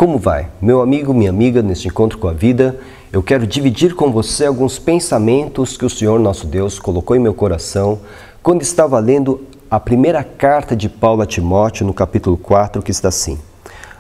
Como vai? Meu amigo, minha amiga, neste encontro com a vida, eu quero dividir com você alguns pensamentos que o Senhor nosso Deus colocou em meu coração quando estava lendo a primeira carta de Paulo a Timóteo, no capítulo 4, que está assim: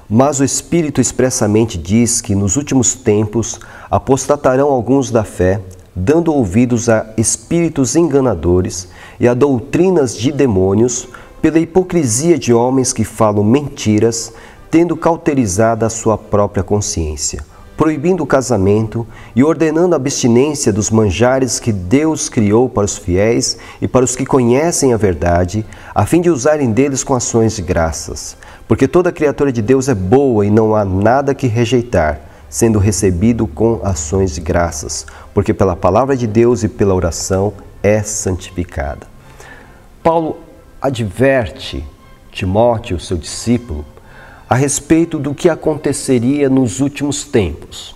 Mas o Espírito expressamente diz que nos últimos tempos apostatarão alguns da fé, dando ouvidos a espíritos enganadores e a doutrinas de demônios, pela hipocrisia de homens que falam mentiras, tendo cauterizada a sua própria consciência, proibindo o casamento e ordenando a abstinência dos manjares que Deus criou para os fiéis e para os que conhecem a verdade, a fim de usarem deles com ações de graças. Porque toda criatura de Deus é boa e não há nada que rejeitar, sendo recebido com ações de graças, porque pela palavra de Deus e pela oração é santificada. Paulo adverte Timóteo, seu discípulo, a respeito do que aconteceria nos últimos tempos.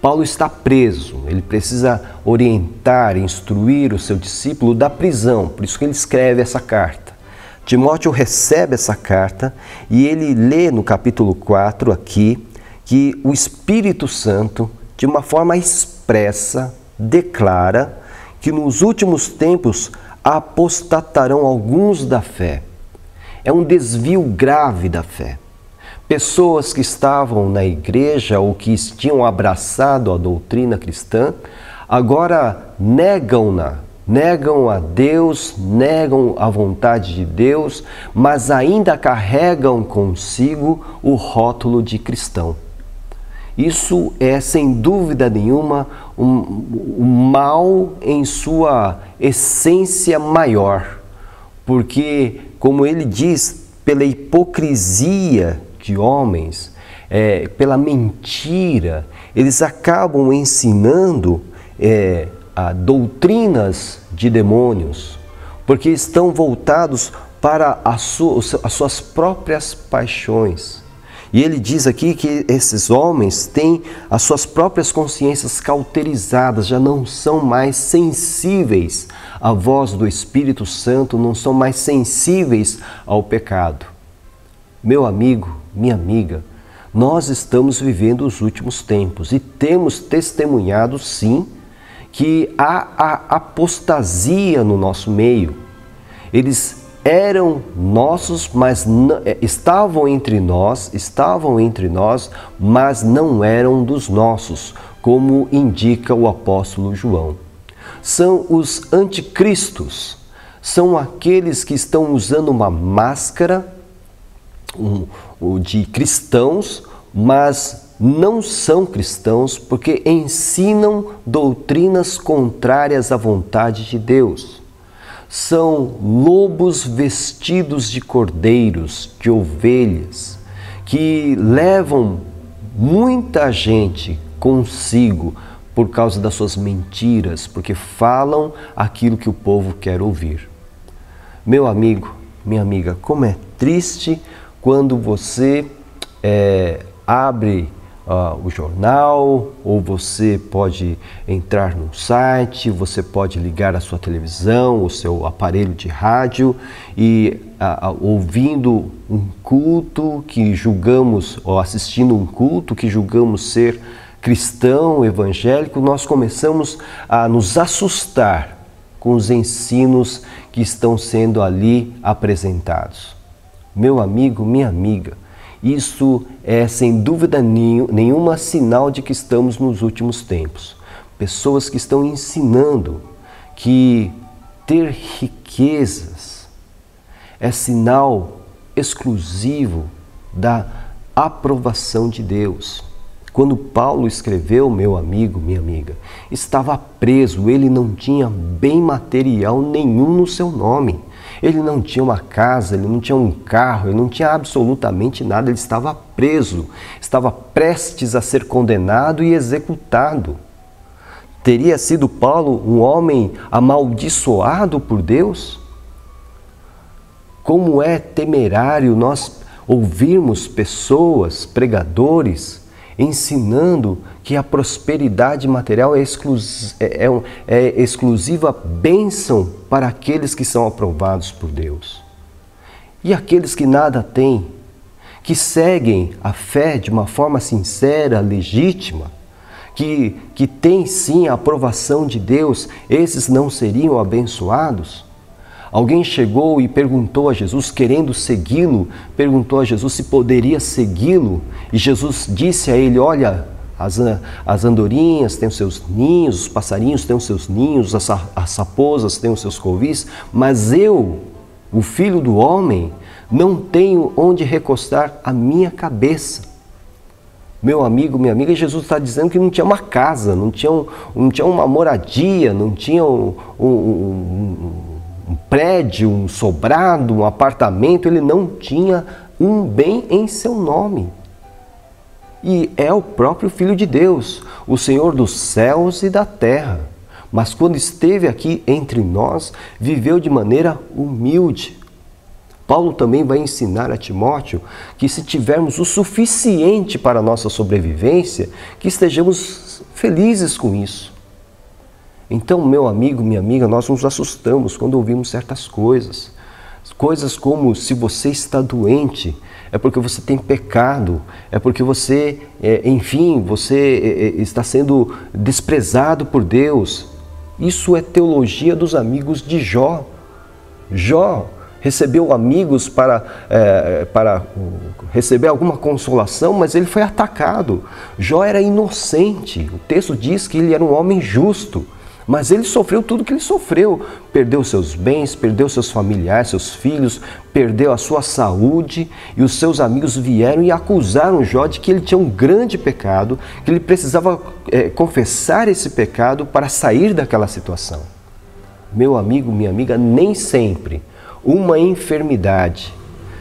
Paulo está preso, ele precisa orientar, instruir o seu discípulo da prisão, por isso que ele escreve essa carta. Timóteo recebe essa carta e ele lê no capítulo 4 aqui que o Espírito Santo, de uma forma expressa, declara que nos últimos tempos apostatarão alguns da fé. É um desvio grave da fé. Pessoas que estavam na igreja ou que tinham abraçado a doutrina cristã, agora negam-na, negam a Deus, negam a vontade de Deus, mas ainda carregam consigo o rótulo de cristão. Isso é, sem dúvida nenhuma, um mal em sua essência maior, porque, como ele diz, pela hipocrisia de homens, pela mentira, eles acabam ensinando doutrinas de demônios, porque estão voltados para as suas próprias paixões. E ele diz aqui que esses homens têm as suas próprias consciências cauterizadas, já não são mais sensíveis à voz do Espírito Santo, não são mais sensíveis ao pecado. Meu amigo, minha amiga, nós estamos vivendo os últimos tempos e temos testemunhado, sim, que há a apostasia no nosso meio. Eles eram nossos, mas estavam entre nós, mas não eram dos nossos, como indica o apóstolo João. São os anticristos, são aqueles que estão usando uma máscara de cristãos, mas não são cristãos porque ensinam doutrinas contrárias à vontade de Deus. São lobos vestidos de cordeiros, de ovelhas, que levam muita gente consigo por causa das suas mentiras, porque falam aquilo que o povo quer ouvir. Meu amigo, minha amiga, como é triste quando você abre o jornal, ou você pode entrar num site, você pode ligar a sua televisão, o seu aparelho de rádio e ouvindo um culto que julgamos, ou assistindo um culto que julgamos ser cristão, evangélico, nós começamos a nos assustar com os ensinos que estão sendo ali apresentados. Meu amigo, minha amiga, isso é sem dúvida nenhuma sinal de que estamos nos últimos tempos. Pessoas que estão ensinando que ter riquezas é sinal exclusivo da aprovação de Deus. Quando Paulo escreveu, meu amigo, minha amiga, estava preso, ele não tinha bem material nenhum no seu nome. Ele não tinha uma casa, ele não tinha um carro, ele não tinha absolutamente nada, ele estava preso, estava prestes a ser condenado e executado. Teria sido Paulo um homem amaldiçoado por Deus? Como é temerário nós ouvirmos pessoas, pregadores, ensinando que a prosperidade material é exclusiva bênção para aqueles que são aprovados por Deus. E aqueles que nada têm, que seguem a fé de uma forma sincera, legítima, que tem sim a aprovação de Deus, esses não seriam abençoados? Alguém chegou e perguntou a Jesus, querendo segui-lo, perguntou a Jesus se poderia segui-lo, e Jesus disse a ele: olha, as andorinhas têm os seus ninhos, os passarinhos têm os seus ninhos, as raposas têm os seus covis, mas eu, o Filho do Homem, não tenho onde recostar a minha cabeça. Meu amigo, minha amiga, Jesus está dizendo que não tinha uma casa, não tinha uma moradia, não tinha um prédio, um sobrado, um apartamento, ele não tinha um bem em seu nome. E é o próprio Filho de Deus, o Senhor dos céus e da terra. Mas quando esteve aqui entre nós, viveu de maneira humilde. Paulo também vai ensinar a Timóteo que se tivermos o suficiente para a nossa sobrevivência, que estejamos felizes com isso. Então, meu amigo, minha amiga, nós nos assustamos quando ouvimos certas coisas. Coisas como: se você está doente, é porque você tem pecado, é porque você, você está sendo desprezado por Deus. Isso é teologia dos amigos de Jó. Jó recebeu amigos para receber alguma consolação, mas ele foi atacado. Jó era inocente. O texto diz que ele era um homem justo, mas ele sofreu tudo que ele sofreu. Perdeu seus bens, perdeu seus familiares, seus filhos, perdeu a sua saúde, e os seus amigos vieram e acusaram Jó de que ele tinha um grande pecado, que ele precisava confessar esse pecado para sair daquela situação. Meu amigo, minha amiga, nem sempre uma enfermidade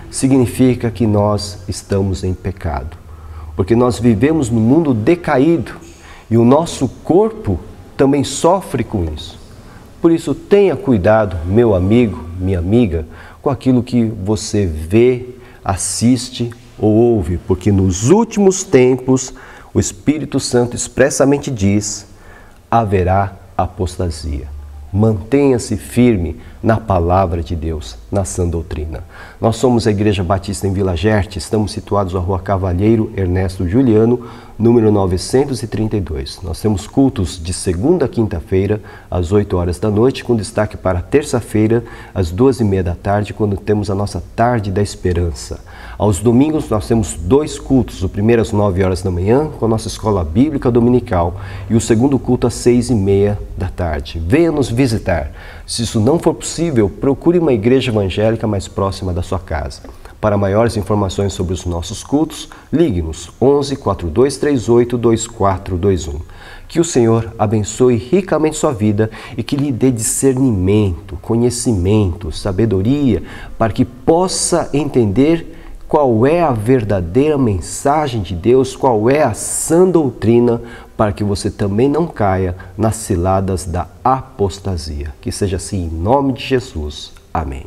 significa que nós estamos em pecado, porque nós vivemos num mundo decaído e o nosso corpo também sofre com isso. Por isso, tenha cuidado, meu amigo, minha amiga, com aquilo que você vê, assiste ou ouve, porque nos últimos tempos o Espírito Santo expressamente diz: haverá apostasia. Mantenha-se firme na palavra de Deus, na sã doutrina. Nós somos a Igreja Batista em Vila Gerte, estamos situados na Rua Cavalheiro Ernesto Juliano, número 932. Nós temos cultos de segunda a quinta-feira, às 8 horas da noite, com destaque para terça-feira, às 2h30 da tarde, quando temos a nossa Tarde da Esperança. Aos domingos nós temos 2 cultos, o primeiro às 9 horas da manhã, com a nossa Escola Bíblica Dominical, e o segundo culto às 6h30 da tarde. Venha nos visitar. Se isso não for possível, procure uma igreja evangélica mais próxima da sua casa. Para maiores informações sobre os nossos cultos, ligue-nos 11 4238 2421. Que o Senhor abençoe ricamente sua vida e que lhe dê discernimento, conhecimento, sabedoria, para que possa entender qual é a verdadeira mensagem de Deus, qual é a sã doutrina, para que você também não caia nas ciladas da apostasia. Que seja assim em nome de Jesus. Amém.